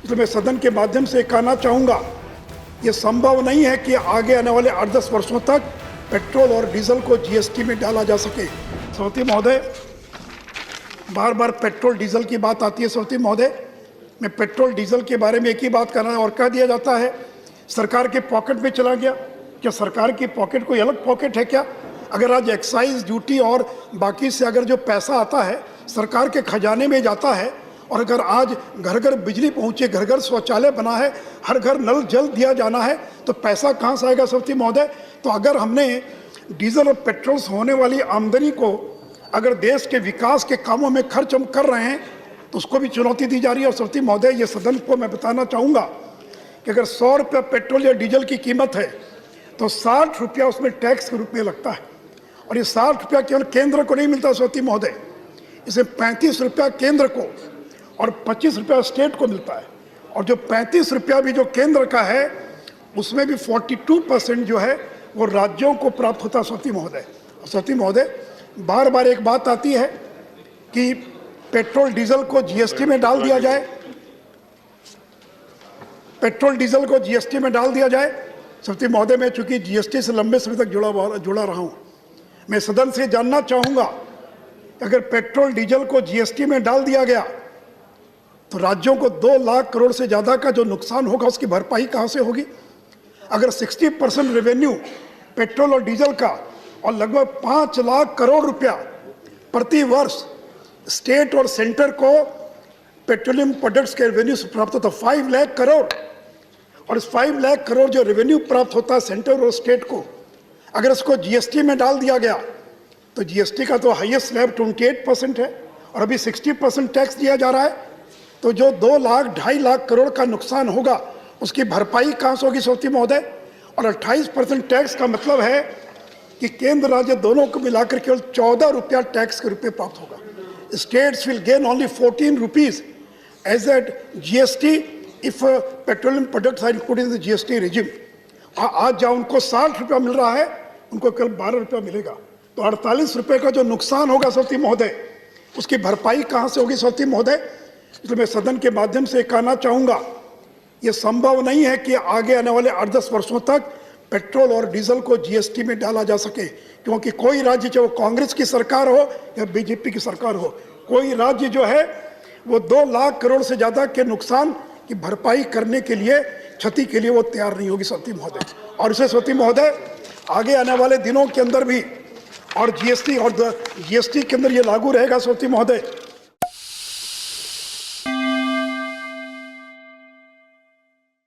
तो मैं सदन के माध्यम से कहना चाहूँगा, ये संभव नहीं है कि आगे आने वाले 8-10 वर्षों तक पेट्रोल और डीजल को जीएसटी में डाला जा सके। सभापति महोदय, बार बार पेट्रोल डीजल की बात आती है। सभापति महोदय, मैं पेट्रोल डीजल के बारे में एक ही बात करना और कह दिया जाता है सरकार के पॉकेट में चला गया। क्या सरकार की पॉकेट कोई अलग पॉकेट है क्या? अगर आज एक्साइज ड्यूटी और बाकी से अगर जो पैसा आता है सरकार के खजाने में जाता है, और अगर आज घर घर बिजली पहुंचे, घर घर शौचालय बना है, हर घर नल जल दिया जाना है, तो पैसा कहाँ से आएगा सभापति महोदय? तो अगर हमने डीजल और पेट्रोल से होने वाली आमदनी को अगर देश के विकास के कामों में खर्च हम कर रहे हैं तो उसको भी चुनौती दी जा रही है। और सभापति महोदय, ये सदन को मैं बताना चाहूँगा कि अगर 100 रुपये पेट्रोल या डीजल की कीमत है तो 60 रुपया उसमें टैक्स के रूप में लगता है। और ये 60 रुपया केवल केंद्र को नहीं मिलता सभापति महोदय, इसे 35 रुपया केंद्र को और 25 रुपया स्टेट को मिलता है। और जो 35 रुपया भी जो केंद्र का है उसमें भी 42% जो है वो राज्यों को प्राप्त होता है सभापति महोदय। सभापति महोदय, बार बार एक बात आती है कि पेट्रोल डीजल को जीएसटी में डाल दिया जाए, पेट्रोल डीजल को जीएसटी में डाल दिया जाए। सभापति महोदय, मैं चूंकि जीएसटी से लंबे समय तक जुड़ा रहा हूं, मैं सदन से जानना चाहूंगा अगर पेट्रोल डीजल को जीएसटी में डाल दिया गया तो राज्यों को 2 लाख करोड़ से ज़्यादा का जो नुकसान होगा उसकी भरपाई कहाँ से होगी? अगर 60% रेवेन्यू पेट्रोल और डीजल का और लगभग 5 लाख करोड़ रुपया प्रति वर्ष स्टेट और सेंटर को पेट्रोलियम प्रोडक्ट्स के रेवेन्यू से प्राप्त होता है 5 लाख करोड़, और इस 5 लाख करोड़ जो रेवेन्यू प्राप्त होता है सेंटर और स्टेट को, अगर इसको जीएसटी में डाल दिया गया तो जीएसटी का तो हाईएस्ट स्लैब 28% है और अभी 60% टैक्स दिया जा रहा है। तो जो 2 लाख 2.5 लाख करोड़ का नुकसान होगा उसकी भरपाई कहाँ से होगी सभापति महोदय? और 28% टैक्स का मतलब है कि केंद्र राज्य दोनों को मिलाकर केवल 14 रुपया टैक्स के रूप में प्राप्त होगा। States will gain only 14 rupees as at GST if petroleum products are included in the GST regime. आज जहाँ उनको 60 रुपया मिल रहा है उनको केवल 12 रुपया मिलेगा, तो 48 रुपये का जो नुकसान होगा सभापति महोदय उसकी भरपाई कहाँ से होगी सभापति महोदय? इसलिए मैं सदन के माध्यम से कहना चाहूँगा, ये संभव नहीं है कि आगे आने वाले 8-10 वर्षों तक पेट्रोल और डीजल को जीएसटी में डाला जा सके, क्योंकि कोई राज्य, चाहे वो कांग्रेस की सरकार हो या बीजेपी की सरकार हो, कोई राज्य जो है वो 2 लाख करोड़ से ज़्यादा के नुकसान की भरपाई करने के लिए, क्षति के लिए वो तैयार नहीं होगी सभापति महोदय। और इसे सभापति महोदय आगे आने वाले दिनों के अंदर भी और जीएसटी के अंदर ये लागू रहेगा सभापति महोदय